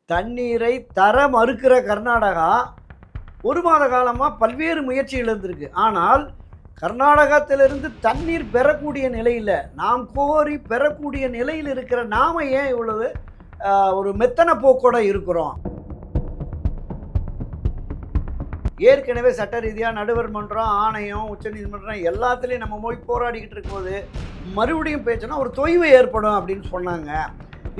தண்ணீரை தர மறுக்கிற கர்நாடகா ஒரு மாத காலமாக பல்வேறு முயற்சிகள் இருந்திருக்கு. ஆனால் கர்நாடகத்திலிருந்து தண்ணீர் பெறக்கூடிய நிலையில், நாம் கோரி பெறக்கூடிய நிலையில் இருக்கிற நாம ஏன் இவ்வளவு ஒரு மெத்தன போக்கோட இருக்கிறோம்? ஏற்கனவே சட்ட ரீதியாக நடுவர் மன்றம், ஆணையம், உச்சநீதிமன்றம் எல்லாத்துலேயும் நம்ம போய் போராடிக்கிட்டு இருக்கும்போது மறுபடியும் பேச்சுனா ஒரு தொய்வு ஏற்படும் அப்படின்னு சொன்னாங்க.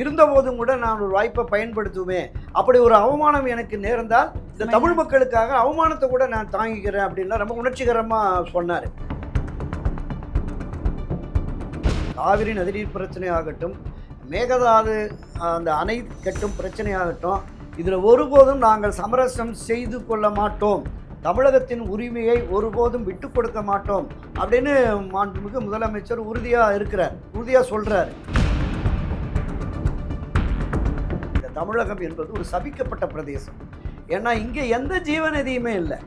இருந்தபோதும் கூட நான் ஒரு வாய்ப்பை பயன்படுத்துவேன். அப்படி ஒரு அவமானம் எனக்கு நேர்ந்தால் இந்த தமிழ் மக்களுக்காக அவமானத்தை கூட நான் தாங்கிக்கிறேன் அப்படின்லாம் ரொம்ப உணர்ச்சிகரமாக சொன்னார். காவிரி நதிநீர் பிரச்சனை ஆகட்டும், மேகதாது அந்த அணை கட்டும் பிரச்சனையாகட்டும், இதில் ஒருபோதும் நாங்கள் சமரசம் செய்து கொள்ள மாட்டோம், தமிழகத்தின் உரிமையை ஒருபோதும் விட்டு கொடுக்க மாட்டோம் அப்படின்னு மாண்புமிகு முதலமைச்சர் உறுதியாக சொல்கிறார். இந்த தமிழகம் என்பது ஒரு சபிக்கப்பட்ட பிரதேசம். ஏன்னா இங்கே எந்த ஜீவநதியுமே இல்லை.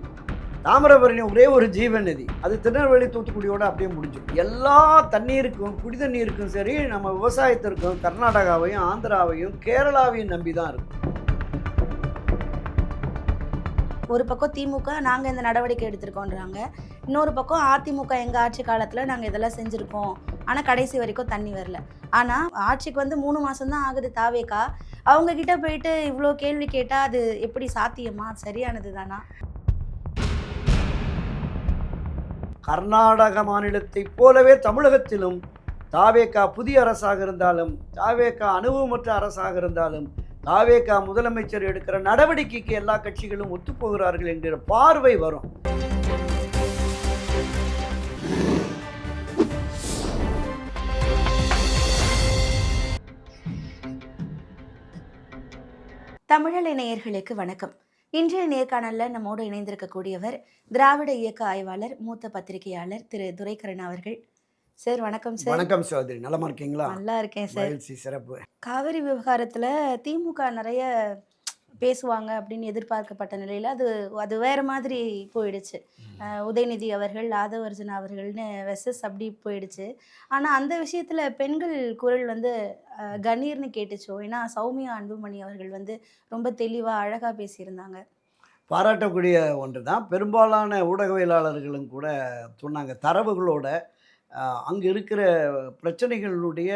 தாமிரபரணி ஒரே ஒரு ஜீவநதி, அது திருநெல்வேலி தூத்துக்குடியோடு அப்படியே முடிஞ்சும். எல்லா தண்ணீருக்கும், குடி தண்ணீருக்கும் சரி, நம்ம விவசாயத்திற்கும் கர்நாடகாவையும் ஆந்திராவையும் கேரளாவையும் நம்பி தான் இருக்கும். ஒரு பக்கம் திமுக நாங்கள் இந்த நடவடிக்கை எடுத்திருக்கோன்றாங்க, இன்னொரு பக்கம் அதிமுக எங்கள் ஆட்சி காலத்தில் நாங்கள் இதெல்லாம் செஞ்சுருக்கோம், ஆனால் கடைசி வரைக்கும் தண்ணி வரல. ஆனால் ஆட்சிக்கு 3 மாதம்தான் ஆகுது தாவேக்கா. அவங்கக்கிட்ட போயிட்டு இவ்வளோ கேள்வி கேட்டால் அது எப்படி சாத்தியமா? சரியானது தானா? கர்நாடக மாநிலத்தை போலவே தமிழகத்திலும் தாவேக்கா புதிய அரசாக இருந்தாலும், தாவேக்கா அனுபவமற்ற அரசாக இருந்தாலும், தாவேக்கா முதலமைச்சர் எடுக்கிற நடவடிக்கைக்கு எல்லா கட்சிகளும் ஒத்துப்போகிறார்கள் என்கிற பார்வை வரும். தமிழலை நேயர்களுக்கு வணக்கம். இன்றைய நேர்காணலில் நம்மோடு இணைந்திருக்கக்கூடியவர் திராவிட இயக்க ஆய்வாளர், மூத்த பத்திரிகையாளர் திரு துரைக்கரன் அவர்கள். சார் வணக்கம். சார் வணக்கம் சகோதரி, நலமா இருக்கீங்களா? நல்லா இருக்கேன் சார். சிறப்பு. காவிரி விவகாரத்தில் திமுக நிறைய பேசுவாங்க அப்படின்னு எதிர்பார்க்கப்பட்ட நிலையில் அது வேறு மாதிரி போயிடுச்சு. உதயநிதி அவர்கள், ஆதவர்ஜுனா அவர்கள்னு வெசஸ் அப்படி போயிடுச்சு. ஆனால் அந்த விஷயத்தில் பெண்கள் குரல் கணீர்னு கேட்டுச்சோ? ஏன்னா சௌமியா அன்புமணி அவர்கள் ரொம்ப தெளிவாக அழகாக பேசியிருந்தாங்க. பாராட்டக்கூடிய ஒன்று தான். பெரும்பாலான ஊடகவியலாளர்களும் கூட சொன்னாங்க, தரவுகளோட அங்கே இருக்கிற பிரச்சனைகளுடைய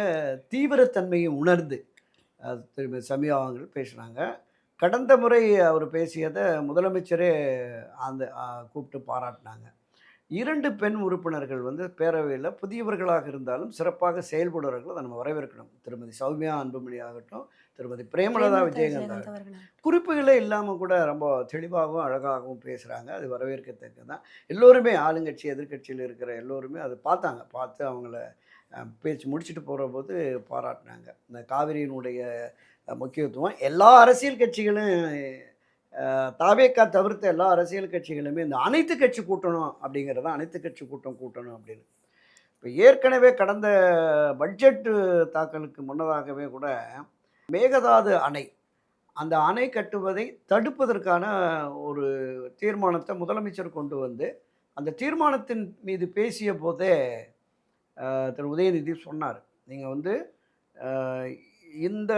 தீவிரத்தன்மையை உணர்ந்து திரும்பி சமியா அவர்கள் பேசுனாங்க. கடந்த முறை அவர் பேசியதை முதலமைச்சரே அந்த கூப்பிட்டு பாராட்டினாங்க. 2 பெண் உறுப்பினர்கள் பேரவையில் புதியவர்களாக இருந்தாலும் சிறப்பாக செயல்படுவர்கள் அதை நம்ம வரவேற்கணும். திருமதி சௌமியா அன்புமணி ஆகட்டும், திருமதி பிரேமலதா விஜயகாந்த் குறிப்புகளே இல்லாமல் கூட ரொம்ப தெளிவாகவும் அழகாகவும் பேசுகிறாங்க. அது வரவேற்கத்தக்க தான். எல்லோருமே ஆளுங்கட்சி எதிர்கட்சியில் இருக்கிற எல்லோருமே அதை பார்த்து அவங்கள பேச்சு முடிச்சுட்டு போகிற போது பாராட்டினாங்க. இந்த காவிரியினுடைய முக்கியத்துவம் எல்லா அரசியல் கட்சிகளும், தாவேக்கா தவிர்த்த எல்லா அரசியல் கட்சிகளுமே இந்த அனைத்து கட்சி கூட்டணும் அப்படிங்கிறத, அனைத்து கட்சி கூட்டணும் அப்படின்னு. இப்போ ஏற்கனவே கடந்த பட்ஜெட்டு தாக்கலுக்கு முன்னதாகவே கூட மேகதாது அணை, அந்த அணை கட்டுவதை தடுப்பதற்கான ஒரு தீர்மானத்தை முதலமைச்சர் கொண்டு வந்து அந்த தீர்மானத்தின் மீது பேசிய போதே திரு உதயநிதி சொன்னார், நீங்கள் இந்த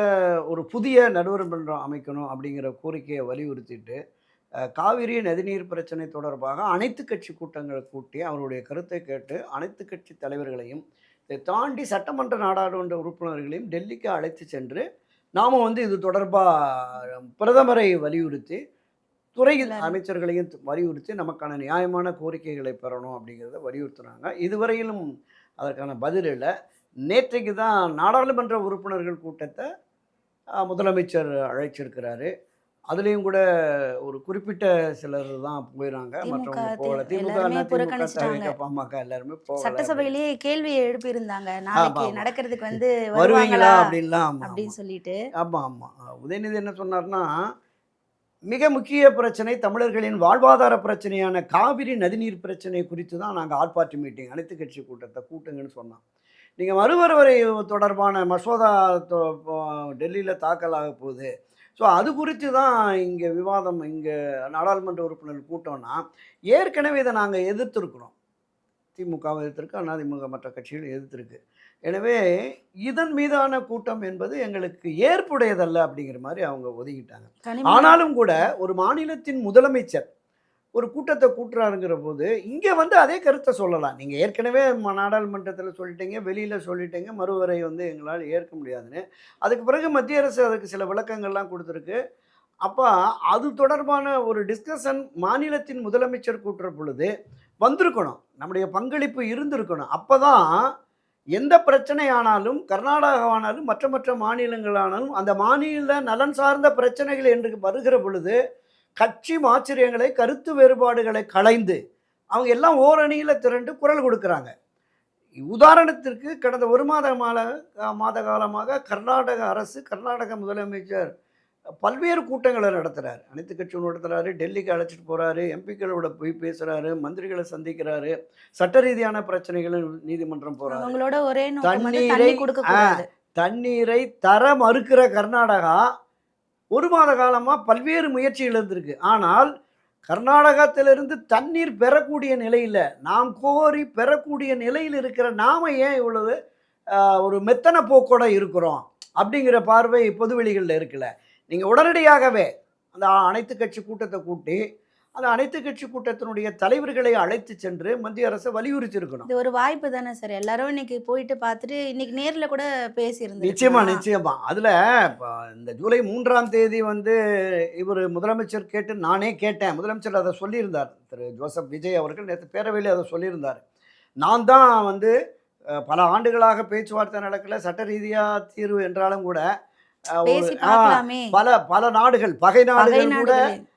ஒரு புதிய நடுவர் மன்றம் அமைக்கணும் அப்படிங்கிற கோரிக்கையை வலியுறுத்திட்டு காவிரி நதிநீர் பிரச்சனை தொடர்பாக அனைத்து கட்சி கூட்டங்களை கூட்டி அவருடைய கருத்தை கேட்டு அனைத்து கட்சி தலைவர்களையும் இதை தாண்டி சட்டமன்ற நாடாளுமன்ற உறுப்பினர்களையும் டெல்லிக்கு அழைத்து சென்று நாம் இது தொடர்பாக பிரதமரை வலியுறுத்தி, துறை அமைச்சர்களையும் வலியுறுத்தி நமக்கான நியாயமான கோரிக்கைகளை பெறணும் அப்படிங்கிறத வலியுறுத்துனாங்க. இதுவரையிலும் அதற்கான பதில் இல்லை. நேற்றைக்கு தான் நாடாளுமன்ற உறுப்பினர்கள் கூட்டத்தை முதலமைச்சர் அழைச்சிருக்கிறாரு. அதுலேயும் கூட ஒரு குறிப்பிட்ட சிலர் தான் போயிறாங்க, மற்றவங்க போகல. திமுக, பாமக எல்லாருமே போகல. சட்டசபையிலேயே கேள்வி எழுப்பியிருந்தாங்க, நாளைக்கு நடக்கிறதுக்கு வருவீங்களா அப்படின்லாம் அப்படின்னு சொல்லிட்டு. ஆமாம். உதயநிதி என்ன சொன்னார்னா, மிக முக்கிய பிரச்சனை தமிழர்களின் வாழ்வாதார பிரச்சனையான காவிரி நதிநீர் பிரச்சனை குறித்து தான் நாங்கள் ஆர்ப்பாட்சி மீட்டிங், அனைத்து கட்சி கூட்டத்தை கூட்டுங்கன்னு சொன்னோம். நீங்கள் மறுவரை தொடர்பான மசோதா டெல்லியில் தாக்கலாக போகுது, ஸோ அது குறித்து தான் இங்கே விவாதம், இங்கே நாடாளுமன்ற உறுப்பினர்கள் கூட்டம்னா ஏற்கனவே இதை நாங்கள் எதிர்த்துருக்குறோம். திமுகவை எதிர்த்திருக்கு, அதிமுக மற்ற கட்சிகள் எதிர்த்திருக்கு. எனவே இதன் மீதான கூட்டம் என்பது எங்களுக்கு ஏற்புடையதல்ல அப்படிங்கிற மாதிரி அவங்க ஒதுங்கிட்டாங்க. கனிமொழி ஆனாலும் கூட ஒரு மாநிலத்தின் முதலமைச்சர் ஒரு கூட்டத்தை கூட்டுறாருங்கிற போது, இங்க வந்து அதே கருத்த சொல்லலாம். நீங்க ஏற்கனவே நாடாளுமன்றத்தில சொல்லிட்டீங்க, வெளியில சொல்லிட்டீங்க, மறுவரை வந்து எங்களால ஏற்க முடியாதுன்னு. அதுக்கு பிறகு மத்திய அரசு அதுக்கு சில விளக்கங்கள்லாம் குடுத்திருக்கு. அப்ப அது தொடர்பான ஒரு டிஸ்கஷன் மாநிலத்தின் முதலமைச்சர் கூட்டுற பொழுது வந்திருக்கணும். நம்முடைய பங்களிப்பு இருந்திருக்கணும். அப்பதான் எந்த பிரச்சனை ஆனாலும், கர்நாடகாவானாலும், மற்ற மற்ற மாநிலங்களானாலும், அந்த மாநில நலன் சார்ந்த பிரச்சனைகள் என்று வருகிற பொழுது, கட்சி மாச்சரியங்களை, கருத்து வேறுபாடுகளை களைந்து, அவங்க எல்லாம் ஓரணியில திரண்டு குரல் கொடுக்குறாங்க. உதாரணத்திற்கு கடந்த 1 மாத காலமாக கர்நாடக அரசு, கர்நாடக முதலமைச்சர் பல்வேறு கூட்டங்கள நடத்துறாரு. அனைத்து கட்சியும் நடத்துறாரு. டெல்லிக்கு அழைச்சிட்டு போறாரு. எம்பிக்களோட போய் பேசுறாரு. மந்திரிகள சந்திக்கிறாரு. சட்ட ரீதியான பிரச்சனைகள நீதிமன்றம் போறாரு. அவங்களோட ஒரே நோக்கம் வந்து தண்ணீரை தண்ணி கொடுக்க கூடாது. தண்ணீரை தர மறுக்கிற கர்நாடகா 1 மாத காலமா பல்வேறு முயற்சிகள் இருந்திருக்கு. ஆனால் கர்நாடகத்திலிருந்து தண்ணீர் பெறக்கூடிய நிலையில, நாம் கோரி பெறக்கூடிய நிலையில் இருக்கிற நாம ஏன் இவ்வளவு ஒரு மெத்தன போக்கோட இருக்கிறோம்? அப்படிங்கிற பார்வை பொதுவெளிகள்ல இருக்குல்ல. நீங்க உடனடியாகவே அந்த அனைத்து கட்சி கூட்டத்தை கூட்டி, அந்த அனைத்து கட்சி கூட்டத்தினுடைய தலைவர்களை அழைத்து சென்று மத்திய அரச வலியுறுத்தி இருக்கணும். இது ஒரு வாய்ப்பு தானே சார். எல்லாரும் இன்னைக்கு போயிட்டு பார்த்துட்டு இன்னைக்கு நேர்ல கூட நிச்சயமா, பேசியிருந்திருக்கலாம். நிச்சயமா. அதுல இப்ப இந்த ஜூலை 3ஆம் தேதி வந்து இவரு முதலமைச்சர் கேட்டு நானே கேட்டேன். முதலமைச்சர் அத சொல்லியிருந்தார். திரு ஜோசப் விஜய் அவர்கள் நேத்து பேரவையில அத சொல்லியிருந்தார். நான் தான் வந்து பல ஆண்டுகளாக பேச்சுவார்த்தை நடக்கல. சட்ட ரீதியா தீர்வு என்றாலும் கூட ஒரு பேசி பார்க்கலாமே. பல நாடுகள், பகை பகை நாடுகள் கூட நாடுகளே.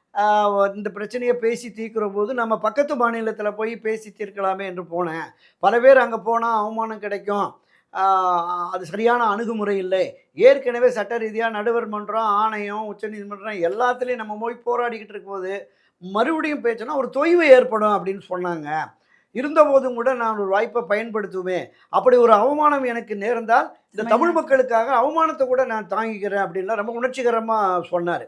இந்த பிரச்சனைய பேசி தீர்க்கிற போது, நம்ம பக்கத்து மாநிலத்தில போய் பேசி தீர்க்கலாமே என்று போனேன். பல பேர் அங்க போனா அவமானம் கிடைக்கும். ஆ அது சரியான அணுகுமுறை இல்லை. ஏற்கனவே சட்ட ரீதியா நடுவர் மன்றம், ஆணையம், உச்சநீதிமன்றம் எல்லாத்துலயும் நம்ம போய் போராடிக்கிட்டு இருக்கும்போது, மறுபடியும் பேச்சோன்னா ஒரு தொய்வு ஏற்படும் அப்படின்னு சொன்னாங்க. இருந்தபோதும் கூட நான் ஒரு வாய்ப்பை பயன்படுத்துவேன். அப்படி ஒரு அவமானம் எனக்கு நேர்ந்தால், இந்த தமிழ் மக்களுக்காக அவமானத்த கூட நான் தாங்கிக்கிறேன் அப்படின்லாம் ரொம்ப உணர்ச்சிகரமா சொன்னாரு.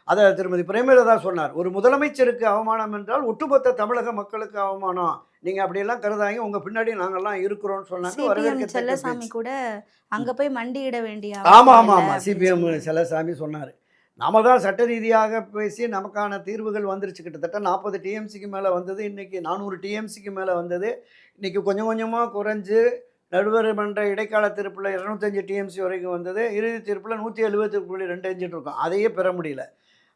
அத திருமதி பிரேமலதா சொன்னார். ஒரு முதலமைச்சருக்கு அவமானம் என்றால், ஒட்டுமொத்த தமிழக மக்களுக்கு அவமானம். நீங்க அப்படியெல்லாம் கருதாதீங்க. உங்க பின்னாடி நாங்கலாம் இருக்கிறோம்னு சொன்னாங்க. சிபிஎம் வரவேற்கத்தக்க செல்லசாமி பேச்சு. கூட அங்க போய் மண்டியிட வேண்டிய ஆமா, அவசியம் ஆமா, இல்ல ஆமா. அப்படின்னு சிபிஎம் சொன்னாங்க. செல்லசாமி சொன்னாரு. நாம தான் சட்ட ரீதியாக பேசி நமக்கான தீர்வுகள் வந்துருச்சு. கிட்டத்தட்ட 40 டிஎம்சிக்கு மேல வந்தது. இன்னைக்கு 400 டிஎம்சிக்கு மேல வந்தது. இன்னைக்கு கொஞ்சம் கொஞ்சமா குறைஞ்சு நடுவர் மன்ற இடைக்கால தீர்ப்புல 205 டிஎம்சி வரைக்கும் வந்தது. இறுதி தீர்ப்புல 170.25 இருக்கும். அதையே பெற முடியல.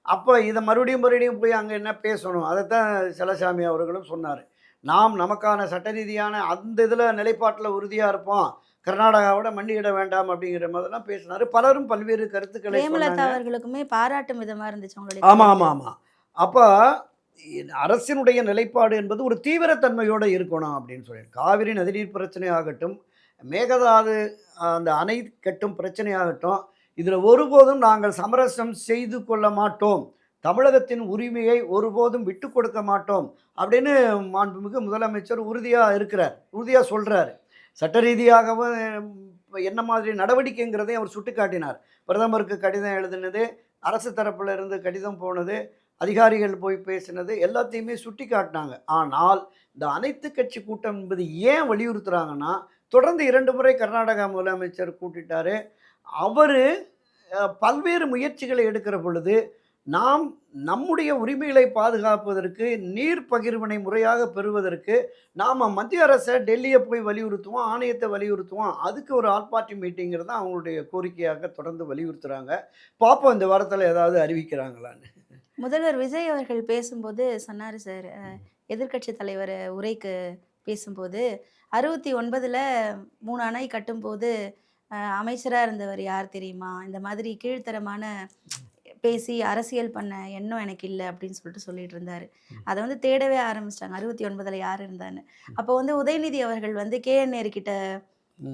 அப்ப இத மறுபடியும் போய் அங்க என்ன பேசணும்? அதத்தான் செல்லசாமி அவர்களும் சொன்னாரு. நாம் நமக்கான சட்ட ரீதியான அந்த இதுல நிலைப்பாட்டுல உறுதியா இருப்போம். கர்நாடகாவோட மண்டியிட வேண்டாம் அப்படிங்கிற மாதிரிலாம் பேசினாரு. பலரும் பல்வேறு கருத்துக்களை பிரேமலதா சொன்னாங்க. அவர்களுக்குமே பாராட்டும் விதமா இருந்துச்சு உங்களுடைய ஆமா, ஆமா, கருத்து. ஆமா. அப்ப அரசினுடைய நிலைப்பாடு என்பது ஒரு தீவிரத்தன்மையோட இருக்கணும் அப்படின்னு சொல்லி. காவிரி நதிநீர் பிரச்சனை ஆகட்டும், மேகதாது அந்த அணை கட்டும் பிரச்சனை ஆகட்டும், இதுல ஒருபோதும் நாங்கள் சமரசம் செய்து கொள்ள மாட்டோம். தமிழகத்தின் உரிமையை ஒருபோதும் விட்டுக் கொடுக்க மாட்டோம் அப்படின்னு மாண்புமிகு முதலமைச்சர் உறுதியா இருக்கிறார். உறுதியா சொல்றாரு. சட்ட ரீதியாகவும் என்ன மாதிரி நடவடிக்கைங்கிறதையும் அவர் சுட்டிக்காட்டினார். பிரதமருக்கு கடிதம் எழுதினது, அரசு தரப்புல இருந்து கடிதம் போனது, அதிகாரிகள் போய் பேசினது எல்லாத்தையுமே சுட்டிக்காட்டினாங்க. ஆனால் இந்த அனைத்து கட்சி கூட்டம் என்பது ஏன் வலியுறுத்துறாங்கன்னா, தொடர்ந்து 2 முறை கர்நாடகா முதலமைச்சர் கூட்டிட்டாரு. அவரு பல்வேறு முயற்சிகளை எடுக்கிற பொழுது, நாம் நம்முடைய உரிமைகளை பாதுகாப்பதற்கு, நீர் பகிர்வினை முறையாக பெறுவதற்கு, நாம மத்திய அரச டெல்லிய போய் வலியுறுத்துவோம், ஆணையத்த வலியுறுத்துவோம். அதுக்கு ஒரு ஆல் பார்ட்டி மீட்டிங்கிறது தான் அவங்களுடைய கோரிக்கையாக தொடர்ந்து வலியுறுத்துறாங்க. பார்ப்போம் இந்த வாரத்தில ஏதாவது அறிவிக்கிறாங்களான்னு. முதல்வர் விஜய் அவர்கள் பேசும்போது சொன்னாரு சார், எதிர்க்கட்சி தலைவர் உரைக்கு பேசும்போது 69ல 3 அணை கட்டும்போது அமைச்சரா இருந்தவர் யார் தெரியுமா? இந்த மாதிரி கீழ்த்தரமான பேசி அரசியல் பண்ண எண்ணம் எனக்கு இல்ல அப்படின்னு சொல்லிட்டு இருந்தாரு. அத வந்து தேடவே ஆரம்பிச்சுட்டாங்க. 69ல யார் இருந்தான்னு. அப்போ வந்து உதயநிதி அவர்கள் வந்து KN நேரு கிட்ட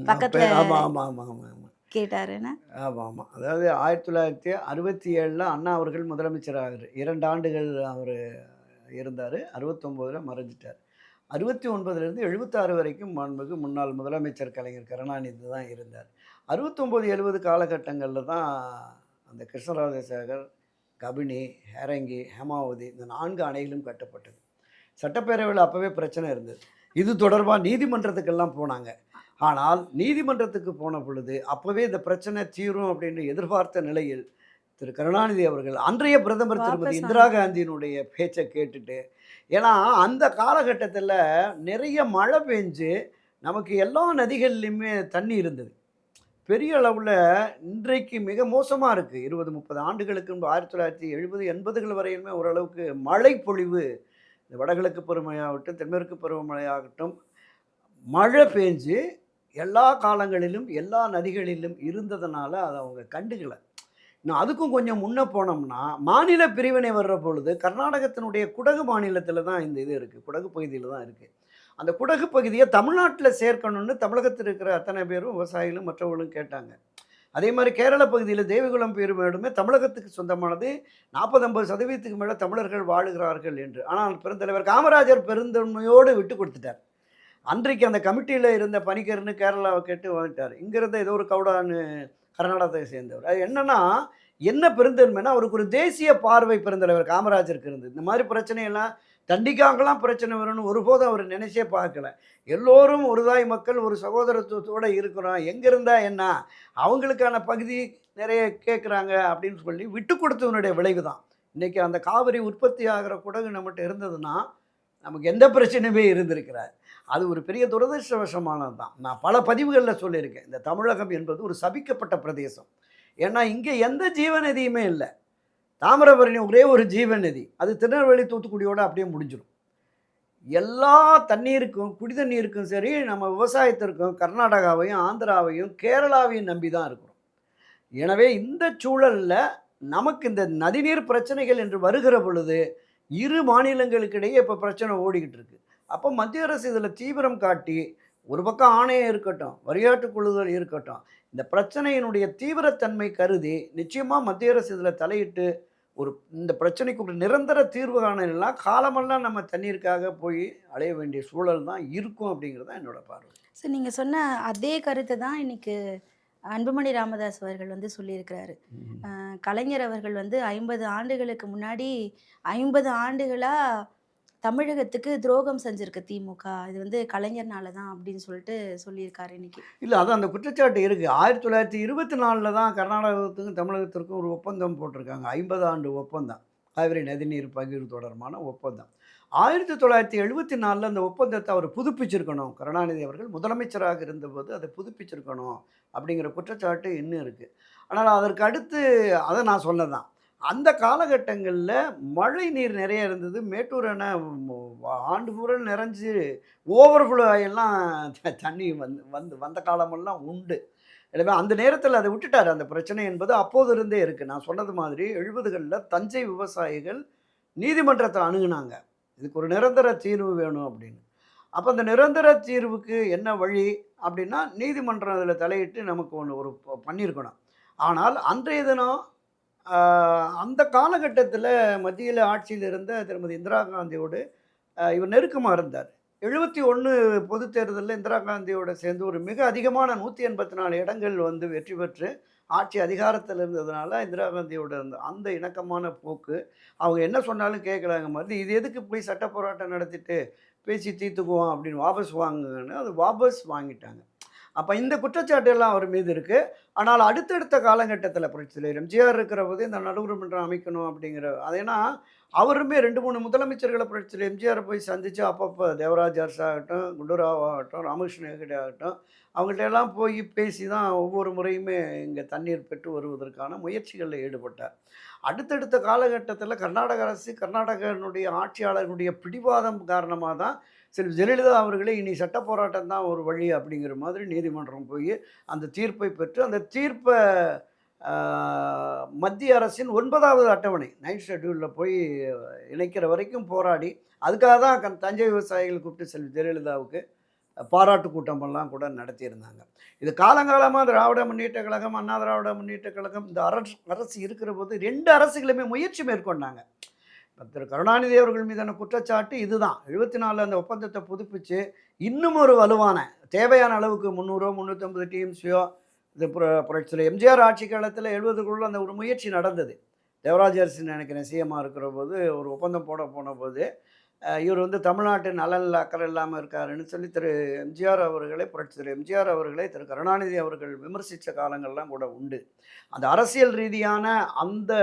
பக்கத்துல ஆமா, ஆமா, ஆமா, ஆமா, ஆமா. கேட்டாருன்னு. ஆமா, ஆமா. அதாவது 1967ல அண்ணா அவர்கள் முதலமைச்சர் ஆகுறாரு. 2 ஆண்டுகள் அவரு இருந்தாரு. 69ல மறைஞ்சிட்டார். 69லேருந்து 76 வரைக்கும் மாண்புமிகு முன்னாள் முதலமைச்சர் கலைஞர் கருணாநிதி தான் இருந்தார். 69, 70 காலகட்டங்கள்ல தான் அந்த கிருஷ்ணராஜசேகர், கபினி, ஹேரங்கி, ஹேமாவதி இந்த 4 அணைகளும் கட்டப்பட்டது. சட்டப்பேரவையில அப்பவே பிரச்சனை இருந்தது. இது தொடர்பா நீதிமன்றத்துக்கெல்லாம் போனாங்க. ஆனால் நீதிமன்றத்துக்கு போன பொழுது அப்போவே இந்த பிரச்சனை தீரும் அப்படின்னு எதிர்பார்த்த நிலையில் திரு கருணாநிதி அவர்கள் அன்றைய பிரதமர் திருமதி வாபஸ் இந்திரா வாங்கிட்டாங்க. காந்தியினுடைய பேச்சை கேட்டுட்டு, ஏன்னா அந்த காலகட்டத்தில் நிறைய மழை பெஞ்சு நமக்கு எல்லா நதிகள்லையுமே தண்ணி இருந்தது. பெரிய அளவுல இன்றைக்கு மிக மோசமா இருக்கு. 20, 30 ஆண்டுகளுக்கு முன்பு 1970, 80கள் வரையிலுமே ஓரளவுக்கு மழை பொழிவு இந்த வடகிழக்கு பருவமழையாகட்டும், தென்மேற்கு பருவமழையாகட்டும், மழை பெஞ்சு எல்லா காலங்களிலும், எல்லா நதிகளிலும் இருந்ததுனால அத அவங்க கண்டுக்கல. இன்னும் அதுக்கும் கொஞ்சம் முன்ன போனோம்னா, மாநில பிரிவினை வர்ற பொழுது கர்நாடகத்தினுடைய குடகு மாநிலத்தில தான் இந்த இது இருக்கு. குடகு பகுதியில தான் இருக்கு. அந்த குடகு பகுதிய தமிழ்நாட்டில சேர்க்கணும்னு தமிழகத்தில இருக்கிற அத்தனை பேரும் விவசாயிகளும் மற்றவர்களும் கேட்டாங்க. அதே மாரி கேரள பகுதியில தேவிகுளம் பெருமேடுமே தமிழகத்துக்கு சொந்தமானது. 40, 50% மேல தமிழர்கள் வாழுகிறார்கள் என்று. ஆனால் பெருந்தலைவர் காமராஜர் பெருந்தன்மையோடு விட்டுக் குடுத்துட்டார். அன்றைக்கு அந்த கமிட்டியில இருந்த பணிக்கர்னு கேரளாவ கேட்டு வந்துட்டாரு. இங்க இருந்த ஏதோ ஒரு கவுடான்னு கர்நாடகத்தை சேர்ந்தவர். அது என்னன்னா, என்ன பெருந்தன்மைன்னா, அவருக்கு ஒரு தேசிய பார்வை பெருந்தலைவர் காமராஜருக்கு இருந்தது. இந்த மாரி பிரச்சனையெல்லாம் தண்டிக்காங்கலாம் பிரச்சனை வரும்னு ஒருபோதும் அவர் நினைச்சே பார்க்கல. எல்லோரும் ஒரு தாய் மக்கள், ஒரு சகோதரத்துவத்தோட இருக்கிறோம். எங்க இருந்தா என்ன? அவங்களுக்கான பகுதி நிறைய கேட்குறாங்க அப்படின்னு சொல்லி விட்டு கொடுத்ததனுடைய விளைவு தான். இன்னைக்கு அந்த காவிரி உற்பத்தி ஆகிற குடகு நம்மட்ட இருந்ததுன்னா, நமக்கு எந்த பிரச்சனையுமே இருந்திருக்காது. அது ஒரு பெரிய துரதிர்ஷ்டவசமானது தான். நான் பல பதிவுகள்ல சொல்லியிருக்கேன். இந்த தமிழகம் என்பது ஒரு சபிக்கப்பட்ட பிரதேசம். ஏன்னா, இங்க எந்த ஜீவநதியுமே இல்ல. தாமிரபரணி ஒரே ஒரு ஜீவநதி. அது திருநெல்வேலி, தூத்துக்குடியோட அப்படியே முடிஞ்சிரும். எல்லா தண்ணீருக்கும், குடி தண்ணீருக்கும் சரி, நம்ம விவசாயத்திற்கும் கர்நாடகாவையும், ஆந்திராவையும், கேரளாவையும் நம்பி தான் இருக்கிறோம். எனவே இந்த சூழல்ல நமக்கு இந்த நதிநீர் பிரச்சனைகள் என்று வருகிற பொழுது, இரு மாநிலங்களுக்கு இடையே இப்ப பிரச்சனை ஓடிக்கிட்டு இருக்கு. அப்போ மத்திய அரசு இதில தீவிரம் காட்டி, ஒரு பக்கம் ஆணையம் இருக்கட்டும், வரியாட்டு குழுக்கள் இருக்கட்டும், இந்த பிரச்சனையினுடைய தீவிரத்தன்மை கருதி, நிச்சயமா மத்திய அரசு இதில தலையிட்டு, ஒரு இந்த பிரச்சனைக்கு ஒரு நிரந்தர தீர்வு காணலைன்னா, காலமெல்லாம் நம்ம தண்ணீருக்காக போய் அலைய வேண்டிய சூழல் தான் இருக்கும் அப்படிங்கிறது தான் என்னோட பார்வை. சரி, நீங்க சொன்ன அதே கருத்த தான் இன்னைக்கு அன்புமணி ராமதாஸ் அவர்கள் வந்து சொல்லியிருக்கிறாரு. ம். கலைஞர் அவர்கள் வந்து 50 ஆண்டுகளுக்கு முன்னாடி 50 ஆண்டுகளா தமிழகத்துக்கு துரோகம் செஞ்சிருக்கு திமுக. இது வந்து கலைஞர்னால தான் அப்படின்னு சொல்லிட்டு சொல்லியிருக்காரு இன்னைக்கு. இல்ல அதான் அந்த குற்றச்சாட்டு இருக்கு. 1924ல தான் கர்நாடகத்துக்கும், தமிழகத்திற்கும் ஒரு ஒப்பந்தம் போட்டிருக்காங்க. 50 ஆண்டு ஒப்பந்தம். காவிரி நதிநீர் பகிர்வு தொடர்பான ஒப்பந்தம். 1974ல அந்த ஒப்பந்தத்த அவர் புதுப்பிச்சிருக்கணும். கருணாநிதி அவர்கள் முதலமைச்சராக இருந்தபோது அத புதுப்பிச்சிருக்கணும் அப்படிங்கிற குற்றச்சாட்டு இன்னும் இருக்கு. ஆனால் அதற்கு அடுத்து அத நான் சொன்னது தான். அந்த காலகட்டங்கள்ல மழை நீர் நெறைய இருந்தது. மேட்டூர் அணை ஆண்டு பூரா நிறைஞ்சு ஓவர்ஃப்ளோ ஆயெல்லாம் தண்ணி வந்து வந்து வந்த காலமெல்லாம் உண்டு. எனவே அந்த நேரத்தில அத விட்டுட்டாரு. அந்த பிரச்சனை என்பது அப்போது இருந்தே இருக்கு. நான் சொன்னது மாதிரி 70கள்ல தஞ்சை விவசாயிகள் நீதிமன்றத்த அணுகுனாங்க. இதுக்கு ஒரு நிரந்தர தீர்வு வேணும் அப்படின்னு. அப்ப அந்த நிரந்தர தீர்வுக்கு என்ன வழி அப்படின்னா, நீதிமன்றம் அதில தலையிட்டு நமக்கு ஒண்ணு ஒரு பண்ணியிருக்கணும். ஆனால் அன்றைய தினம் அ அந்த காலகட்டத்தில மத்தியில ஆட்சியில இருந்த திருமதி இந்திரா காந்தியோடு இவர் நெருக்கமா இருந்தார். 71 பொதுத் தேர்தல்ல இந்திரா காந்தியோட சேர்ந்து ஒரு மிக அதிகமான 184 இடங்கள் வந்து வெற்றி பெற்று ஆட்சி அதிகாரத்தில் இருந்ததுனால இந்திரா காந்தியோட அந்த இணக்கமான போக்கு, அவங்க என்ன சொன்னாலும் கேட்கலாங்க மாதிரி, இது எதுக்கு போய் சட்ட போராட்டம் நடத்திட்டு பேசி தீர்த்துக்குவோம் அப்படின்னு வாபஸ் வாங்குங்கன்னு அது வாபஸ் வாங்கிட்டாங்க. அப்ப இந்த குற்றச்சாட்டு எல்லாம் அவர் மீது இருக்கு. ஆனால் அடுத்தடுத்த காலகட்டத்தில புரட்சித் தலைவர் எம்ஜிஆர் இருக்கிறபோது இந்த நடுவர் மன்றம் அமைக்கணும் அப்படிங்கிற அது ஏன்னா, அவருமே 2, 3 முதலமைச்சர்கள புரட்சித் தலைவர் எம்ஜிஆர் போய் சந்திச்சு அப்பப்ப தேவராஜ் அரசு ஆகட்டும், குண்டுராவ் ஆகட்டும், ராமகிருஷ்ண ஹெகடே ஆகட்டும், அவங்கள்ட்ட எல்லாம் போய் பேசி தான் ஒவ்வொரு முறையுமே இங்க தண்ணீர் பெற்று வருவதற்கான முயற்சிகள்ல ஈடுபட்டார். அடுத்தடுத்த காலகட்டத்தில கர்நாடக அரசு, கர்நாடகனுடைய ஆட்சியாளர்களுடைய பிடிவாதம் காரணமா தான் செல்வி ஜெயலலிதா அவர்களே இனி சட்ட போராட்டம் தான் ஒரு வழி அப்படிங்கிற மாதிரி நீதிமன்றம் போய் அந்த தீர்ப்பை பெற்று, அந்த தீர்ப்ப ஆ மத்திய அரசின் 9வது அட்டவணை 9த் ஷெட்யூல்ல போய் இணைக்கிற வரைக்கும் போராடி, அதுக்காக தான் தஞ்சை விவசாயிகள் கூப்பிட்டு செல்வி ஜெயலலிதாவுக்கு பாராட்டு கூட்டமெல்லாம் கூட நடத்தியிருந்தாங்க. இது காலங்காலமா திராவிட முன்னேற்றக் கழகம், அண்ணா திராவிட முன்னேற்றக் கழகம் இந்த அரசு இருக்கிறபோது 2 அரசுகளுமே முயற்சி மேற்கொண்டாங்க. திரு கருணாநிதி அவர்கள் மீதான குற்றச்சாட்டு இதுதான். 74 அந்த ஒப்பந்தத்த புதுப்பிச்சு, இன்னும் ஒரு வலுவான தேவையான அளவுக்கு 300 350 டிஎம்சியோ இது புரட்சித் தலைவர் எம்ஜிஆர் ஆட்சி காலத்தில 70க்குள்ள அந்த ஒரு முயற்சி நடந்தது. தேவராஜ் அரசு நினைக்கிறேன் சிஎம்மா இருக்கிறபோது ஒரு ஒப்பந்தம் போட போனபோது, இவர் வந்து தமிழ்நாட்டு நலனில் அக்கறை இல்லாமல் இருக்காருன்னு சொல்லி திரு எம்ஜிஆர் அவர்களை திரு எம்ஜிஆர் அவர்களை திரு கருணாநிதி அவர்கள் விமர்சித்த காலங்கள்லாம் கூட உண்டு. அந்த அரசியல் ரீதியான அந்த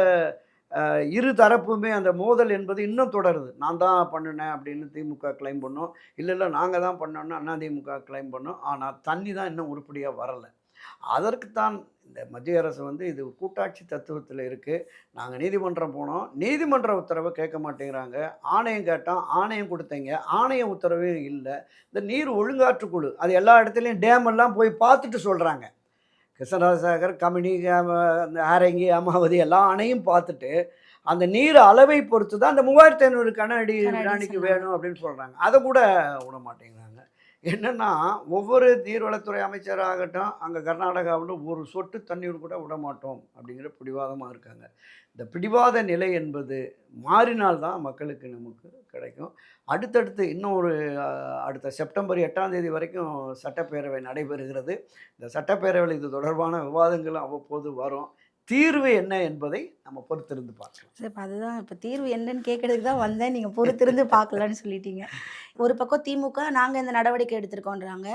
இரு தரப்புமே அந்த மோதல் என்பது இன்னும் தொடருது. நான் தான் பண்ணுனேன் அப்படின்னு திமுக கிளைம் பண்ணும். இல்ல நாங்க தான் பண்ணோம்னு அதிமுக கிளைம் பண்ணும். ஆனா தண்ணி தான் இன்னும் உருப்படியா வரல. அதற்குத்தான் இந்த மத்திய அரசு வந்து இது கூட்டாட்சி தத்துவத்தில் இருக்குது. நாங்கள் நீதிமன்றம் போனோம், நீதிமன்ற உத்தரவை கேட்க மாட்டேங்கிறாங்க. ஆணையம் கேட்டோம், ஆணையம் கொடுத்தீங்க, ஆணைய உத்தரவே இல்லை. இந்த நீர் ஒழுங்காற்று குழு அது எல்லா இடத்துலையும் டேம் எல்லாம் போய் பார்த்துட்டு சொல்கிறாங்க. கிருஷ்ணராஜசாகர், கமினி, அந்த ஆரங்கி, அமாவதி எல்லா அணையும் பார்த்துட்டு அந்த நீர் அளவை பொறுத்து தான் அந்த 3500 கன அடி வினாடிக்கு வேணும் அப்படின்னு சொல்கிறாங்க. அதை கூட விட மாட்டேங்கிறாங்க. என்னென்னா ஒவ்வொரு நீர்வளத்துறை அமைச்சராகட்டும் அங்கே கர்நாடகாவில் ஒரு சொட்டு தண்ணீர் கூட விட மாட்டோம் அப்படிங்கிற பிடிவாதமாக இருக்காங்க. இந்த பிடிவாத நிலை என்பது மாறினால்தான் மக்களுக்கு நமக்கு கிடைக்கும். அடுத்தடுத்து இன்னும் ஒரு அடுத்த செப்டம்பர் 8ஆம் தேதி வரைக்கும் சட்டப்பேரவை நடைபெறுகிறது. இந்த சட்டப்பேரவையில் இது தொடர்பான விவாதங்களும் அவ்வப்போது வரும். தீர்வு என்ன என்பதை நம்ம பொறுத்திருந்து பார்க்கலாம். சார் இப்போ அதுதான் இப்போ தீர்வு என்னன்னு கேட்கறதுக்கு தான் வந்தேன். நீங்கள் பொறுத்திருந்து பார்க்கலான்னு சொல்லிட்டீங்க. ஒரு பக்கம் திமுக நாங்கள் இந்த நடவடிக்கை எடுத்திருக்கோன்றாங்க,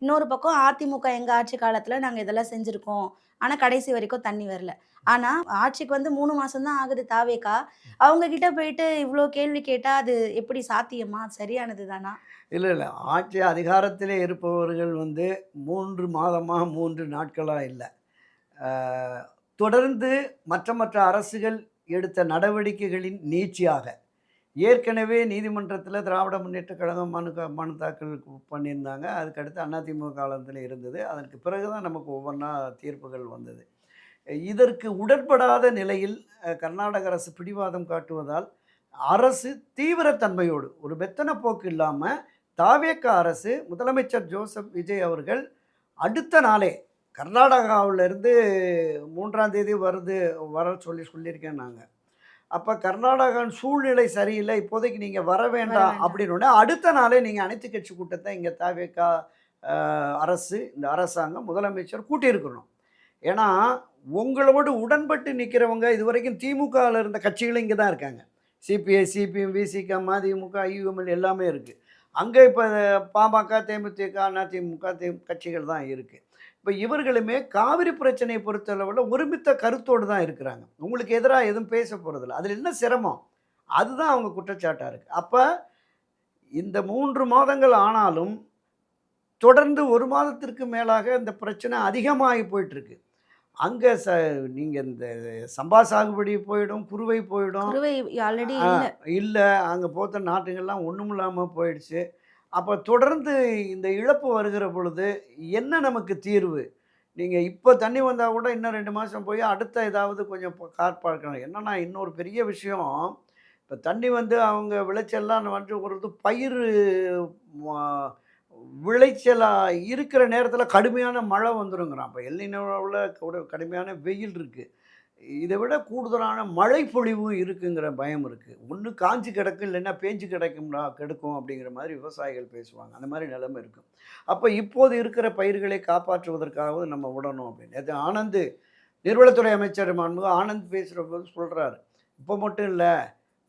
இன்னொரு பக்கம் அதிமுக எங்கள் ஆட்சி காலத்தில் நாங்கள் இதெல்லாம் செஞ்சுருக்கோம், ஆனால் கடைசி வரைக்கும் தண்ணி வரல. ஆனால் ஆட்சிக்கு வந்து 3 மாதம் தான் ஆகுது தாவேக்கா. அவங்க கிட்ட போயிட்டு இவ்வளோ கேள்வி கேட்டால் அது எப்படி சாத்தியமா? சரியானது தானா? இல்லை ஆட்சி அதிகாரத்திலே இருப்பவர்கள் வந்து 3 மாதமாக 3 நாட்களாக இல்லை, தொடர்ந்து மற்ற அரசுகள் எடுத்த நடவடிக்கைகளின் நீட்சியாக ஏற்கனவே நீதிமன்றத்தில் திராவிட முன்னேற்ற கழகம் மனு தாக்கல் பண்ணியிருந்தாங்க. அதுக்கடுத்து அதிமுக காலத்தில் இருந்தது. அதற்கு பிறகு தான் நமக்கு ஒவ்வொன்றா தீர்ப்புகள் வந்தது. இதற்கு உடன்படாத நிலையில் கர்நாடக அரசு பிடிவாதம் காட்டுவதால் அரசு தீவிரத்தன்மையோடு ஒரு மெத்தன போக்கு இல்லாமல் தாவேக அரசு முதலமைச்சர் ஜோசப் விஜய் அவர்கள் அடுத்த நாளே கர்நாடகாவிலேருந்து 3ஆம் தேதி வர சொல்லியிருக்கேன் நாங்கள். அப்போ கர்நாடகாவின் சூழ்நிலை சரியில்லை, இப்போதைக்கு நீங்கள் வர வேண்டாம் அப்படின்னோடனே அடுத்த நாளே நீங்கள் அனைத்து கட்சி கூட்டத்தை இங்கே தாவேகா அரசு, இந்த அரசாங்கம், முதலமைச்சர் கூட்டியிருக்கணும். ஏன்னா உங்களோடு உடன்பட்டு நிற்கிறவங்க இதுவரைக்கும் திமுகவில் இருந்த கட்சிகளும் இங்கே தான் இருக்காங்க. சிபிஐ, சிபிஎம், விசிக, மதிமுக, ஐயுஎம்எல் எல்லாமே இருக்குது. அங்கே இப்போ பாமக, தேமுதிக, அதிமுக கட்சிகள் தான் இருக்குது. இப்போ இவர்களுமே காவிரி பிரச்சனையை பொறுத்தளவில் ஒருமித்த கருத்தோடு தான் இருக்கிறாங்க. உங்களுக்கு எதிராக எதுவும் பேச போகிறதில்ல. அதில் என்ன சிரமம், அதுதான் அவங்க குற்றச்சாட்டாக இருக்குது. அப்போ இந்த 3 மாதங்கள் ஆனாலும் தொடர்ந்து 1 மாதத்திற்கு மேலாக இந்த பிரச்சனை அதிகமாகி போயிட்டுருக்கு. அங்கே நீங்கள் இந்த சம்பா சாகுபடி போயிடும், குறுவை போயிடும், ஆல்ரெடி இல்லை அங்கே போத்த நாட்டுகள்லாம் ஒன்றும் இல்லாமல் போயிடுச்சு. அப்போ தொடர்ந்து இந்த இழப்பு வருகிற பொழுது என்ன நமக்கு தீர்வு? நீங்கள் இப்போ தண்ணி வந்தால் கூட இன்னும் 2 மாதம் போய் அடுத்த ஏதாவது கொஞ்சம் பார்க்கணும். என்னென்னா இன்னொரு பெரிய விஷயம், இப்போ தண்ணி வந்து அவங்க விளைச்சல்லாம் வந்து ஒரு பயிர் விளைச்சலாக இருக்கிற நேரத்தில் கடுமையான மழை வந்துருங்கிறான். இப்போ எல்னினோவில் கடுமையான வெயில் இருக்குது. இதை விட கூடுதலான மழை பொழிவும் இருக்குங்கிற பயம் இருக்குது. ஒன்று காஞ்சி கிடக்கும், இல்லைன்னா பேஞ்சு கெடுக்கும் அப்படிங்கிற மாதிரி விவசாயிகள் பேசுவாங்க. அந்த மாதிரி நிலைமை இருக்கும். அப்போ இப்போது இருக்கிற பயிர்களை காப்பாற்றுவதற்காக நம்ம விடணும் அப்படின்னு அது ஆனந்த், நீர்வளத்துறை அமைச்சர் மாண்புமிகு ஆனந்த் பேசுகிற போது சொல்கிறாரு. இப்போ மட்டும் இல்லை,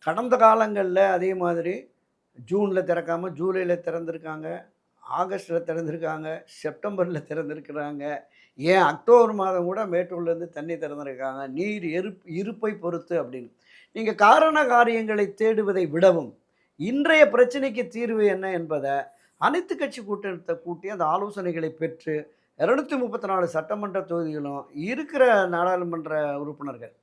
கடந்த காலங்களில் அதே மாதிரி ஜூனில் திறக்காமல் ஜூலையில் திறந்துருக்காங்க, ஆகஸ்ட்டில் திறந்துருக்காங்க, செப்டம்பரில் திறந்துருக்குறாங்க, ஏன் அக்டோபர் மாதம் கூட மேட்டூர்லேருந்து தண்ணி திறந்துருக்காங்க, நீர் இருப்பை பொறுத்து அப்படின்னு. நீங்கள் காரண காரியங்களை தேடுவதை விடவும் இன்றைய பிரச்சனைக்கு தீர்வு என்ன என்பதை அனைத்து கட்சி கூட்டத்தை கூட்டி அந்த ஆலோசனைகளை பெற்று 234 சட்டமன்ற தொகுதிகளும் இருக்கிற நாடாளுமன்ற உறுப்பினர்கள்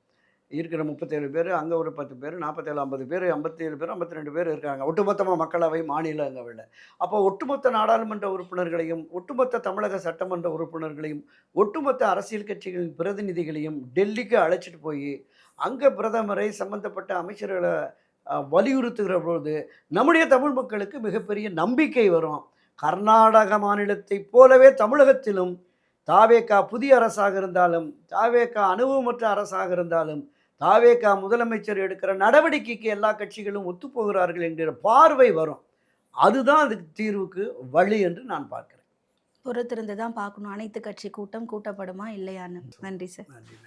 இருக்கிற 37 பேர், அங்கே ஒரு 10 பேர், 47, 50 பேர், 57 பேர், 52 பேர் இருக்காங்க ஒட்டுமொத்தமாக மக்களவை மாநிலங்களில். அப்போ ஒட்டுமொத்த நாடாளுமன்ற உறுப்பினர்களையும், ஒட்டுமொத்த தமிழக சட்டமன்ற உறுப்பினர்களையும், ஒட்டுமொத்த அரசியல் கட்சிகளின் பிரதிநிதிகளையும் டெல்லிக்கு அழைச்சிட்டு போய் அங்கே பிரதமரை, சம்பந்தப்பட்ட அமைச்சர்களை வலியுறுத்துகிற பொழுது நம்முடைய தமிழ் மக்களுக்கு மிகப்பெரிய நம்பிக்கை வரும். கர்நாடக மாநிலத்தை போலவே தமிழகத்திலும் தாவேகா புதிய அரசாக இருந்தாலும், தாவேகா அனுபவமற்ற அரசாக இருந்தாலும், தாவேகா முதலமைச்சர் எடுக்கிற நடவடிக்கைக்கு எல்லா கட்சிகளும் ஒத்துப்போகிறார்கள் என்கிற பார்வை வரும். அதுதான் அதுக்கு தீர்வுக்கு வழி என்று நான் பார்க்கிறேன். பொறுத்திருந்து தான் பார்க்கணும் அனைத்து கட்சி கூட்டம் கூட்டப்படுமா இல்லையான்னு. நன்றி சார். நன்றி.